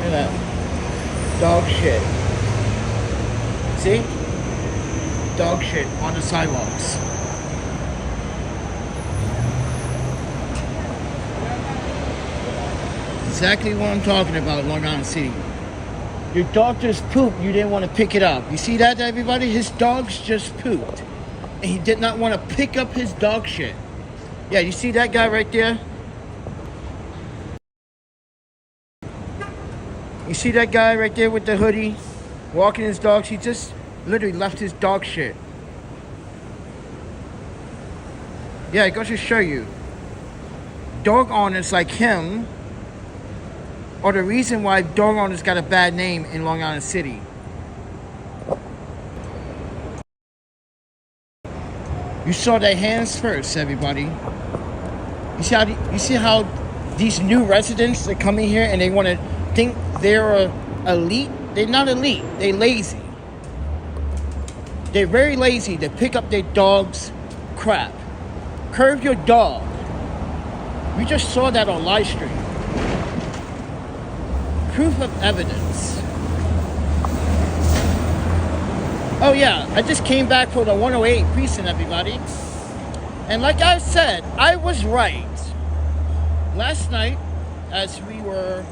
Look at that. Dog shit. See? Dog shit on the sidewalks. Exactly what I'm talking about, Long Island City. Your dog just pooped, you didn't want to pick it up. You see that, everybody? His dogs just pooped. And he did not want to pick up his dog shit. Yeah, you see that guy right there? You see that guy right there with the hoodie? Walking his dogs? He just literally left his dog shit. Yeah, it goes to show you. Dog owners like him are the reason why dog owners got a bad name in Long Island City. You saw their hands first, everybody. You see how these new residents that come in here and they want to think they're elite? They're not elite. They're lazy. They're very lazy. They pick up their dog's crap. Curb your dog. We just saw that on live stream. Proof of evidence. Oh yeah, I just came back for the 108 precinct, everybody. And like I said, I was right. Last night, as we were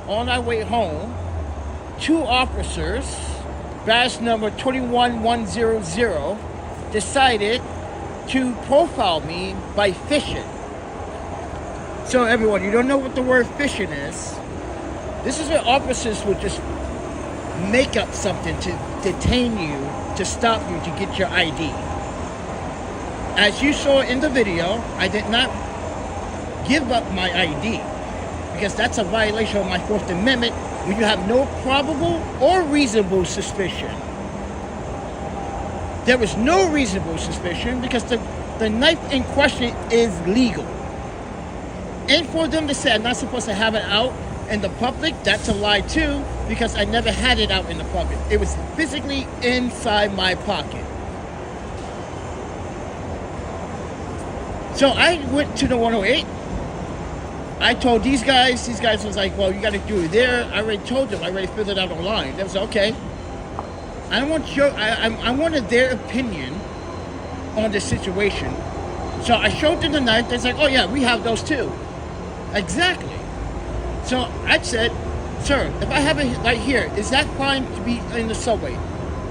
on our way home, 2 officers, badge number 21100, decided to profile me by phishing. So everyone, you don't know what the word phishing is. This is where officers would just make up something to detain you, to stop you, to get your ID. As you saw in the video, I did not give up my ID because that's a violation of my 4th Amendment when you have no probable or reasonable suspicion. There was no reasonable suspicion because the knife in question is legal. And for them to say I'm not supposed to have it out in the public, that's a lie too, because I never had it out in the public. It was physically inside my pocket. So I went to the 108. I told these guys was like, well, you got to do it there. I already told them, I already filled it out online. They was like, okay. I wanted their opinion on the situation. So I showed them the knife. They're like, oh yeah, we have those too. Exactly. So I said, sir, if I have it right here, is that fine to be in the subway?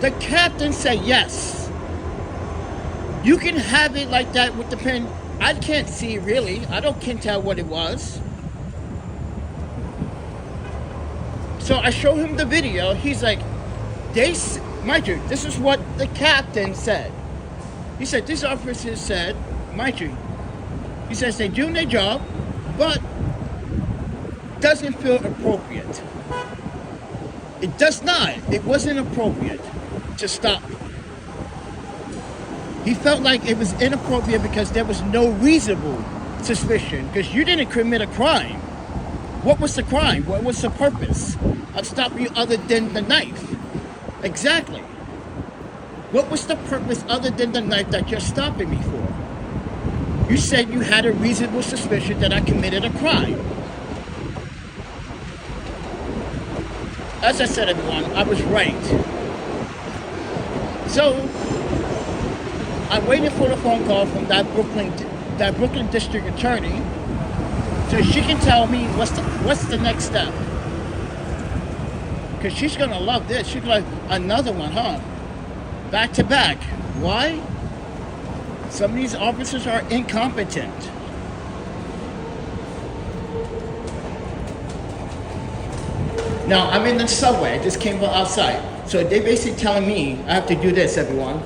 The captain said yes. You can have it like that with the pen. I can't see really. I can't tell what it was. So I show him the video. He's like, mind you, this is what the captain said. He said, these officers said, mind you, he says they're doing their job, but doesn't feel appropriate. It does not. It wasn't appropriate to stop me. He felt like it was inappropriate because there was no reasonable suspicion, because you didn't commit a crime. What was the crime? What was the purpose of stopping you other than the knife? Exactly. What was the purpose other than the knife that you're stopping me for? You said you had a reasonable suspicion that I committed a crime. As I said, everyone, I was right. So, I'm waiting for the phone call from that Brooklyn district attorney so she can tell me what's the next step. Because she's going to love this. She's like, another one, huh? Back to back. Why? Some of these officers are incompetent. Now, I'm in the subway. I just came from outside. So they're basically telling me I have to do this, everyone.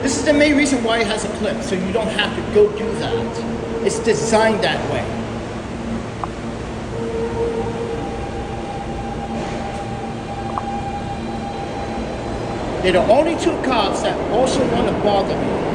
This is the main reason why it has a clip, so you don't have to go do that. It's designed that way. They're the only 2 cops that also want to bother me.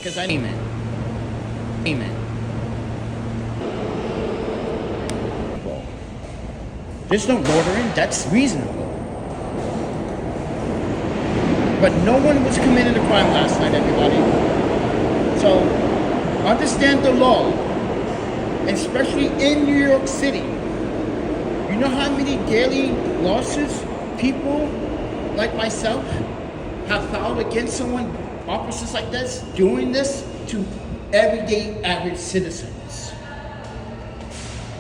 because I name it. Amen. There's no loitering, that's reasonable. But no one was committing a crime last night, everybody. So, understand the law, and especially in New York City. You know how many daily lawsuits people like myself have filed against someone, officers like this, doing this to everyday average citizens?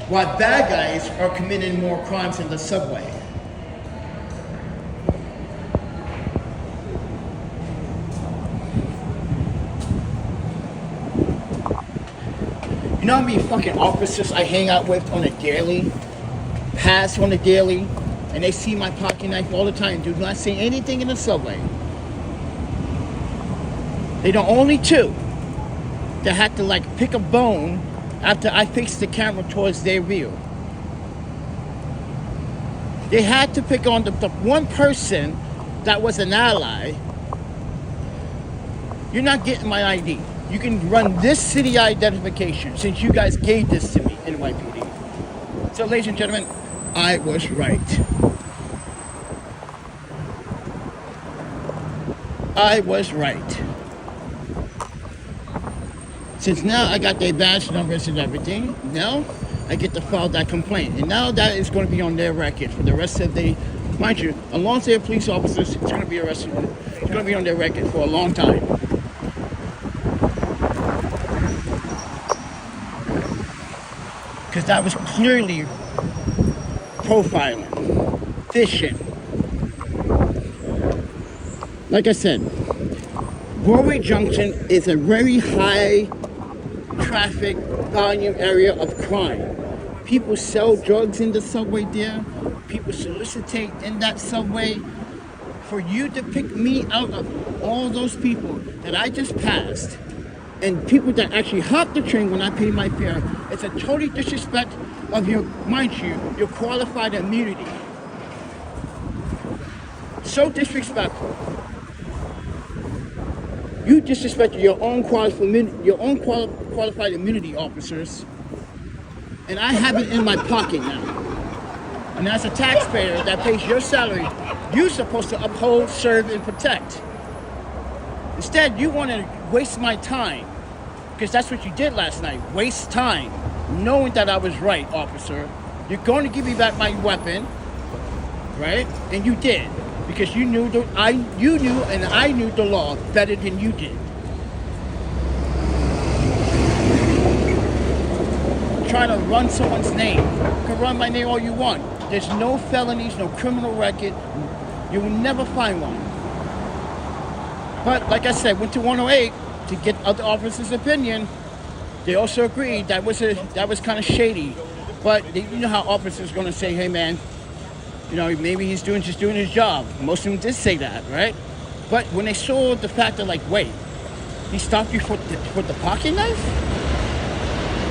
While bad guys are committing more crimes in the subway. You know how many fucking officers I hang out with on a daily, pass on a daily, and they see my pocket knife all the time, do not say anything in the subway. They're the only two that had to like pick a bone after I fixed the camera towards their view. They had to pick on the one person that was an ally. You're not getting my ID. You can run this city identification since you guys gave this to me, NYPD. So ladies and gentlemen, I was right. I was right. Since now I got their badge numbers and everything, now I get to file that complaint. And now that is going to be on their record for the rest of the, mind you, as long as they're police officers, it's going to be arrested. It's going to be on their record for a long time. Because that was clearly profiling, phishing. Like I said, Broadway Junction is a very high traffic volume area of crime. People sell drugs in the subway there. People solicitate in that subway. For you to pick me out of all those people that I just passed and people that actually hop the train when I pay my fare, it's a total disrespect of your, mind you, your qualified immunity. So disrespectful. You disrespected your own qualified immunity officers, and I have it in my pocket now. And as a taxpayer that pays your salary, you're supposed to uphold, serve, and protect. Instead, you want to waste my time, because that's what you did last night, waste time, knowing that I was right, officer. You're going to give me back my weapon, right? And you did. Because you knew and I knew the law better than you did. Trying to run someone's name. You can run my name all you want. There's no felonies, no criminal record. You will never find one. But like I said, went to 108 to get other officers' opinion. They also agreed that was kind of shady. But you know how officers are going to say, hey man, you know, maybe he's just doing his job. Most of them did say that, right? But when they saw the fact that, like, wait, he stopped you for the pocket knife?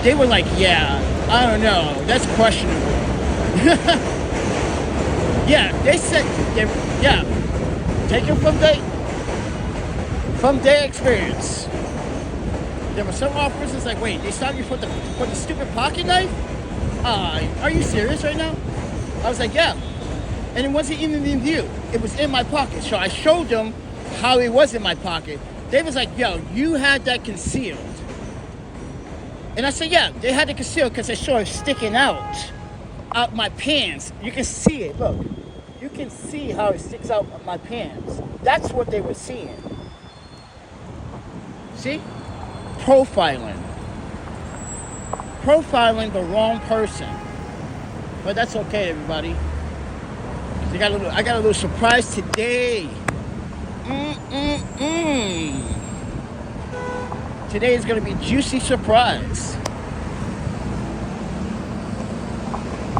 They were like, yeah, I don't know, that's questionable. Yeah, they said, yeah, take it from their experience. There were some officers like, wait, they stopped you for the stupid pocket knife? Are you serious right now? I was like, yeah. And it wasn't even in view. It was in my pocket. So I showed them how it was in my pocket. They was like, yo, you had that concealed. And I said, yeah, they had it concealed because I saw it sticking out my pants. You can see it, look. You can see how it sticks out of my pants. That's what they were seeing. See? Profiling. Profiling the wrong person. But that's okay, everybody. I got a little surprise today. Today is going to be a juicy surprise.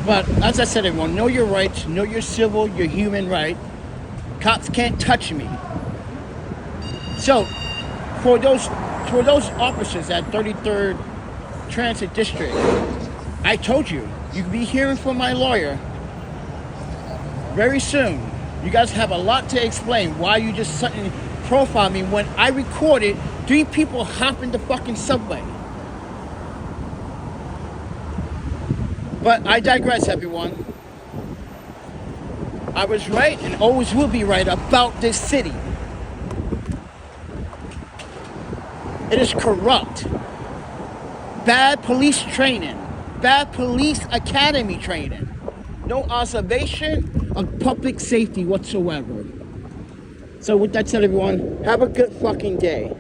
But as I said, everyone, know your rights, know your civil, your human right. Cops can't touch me. So, for those officers at 33rd Transit District, I told you, you can be hearing from my lawyer very soon. You guys have a lot to explain why you just suddenly profile me when I recorded 3 people hopping the fucking subway. But I digress, everyone. I was right and always will be right about this city. It is corrupt. Bad police training. Bad police academy training. No observation of public safety whatsoever. So with that said, everyone, have a good fucking day.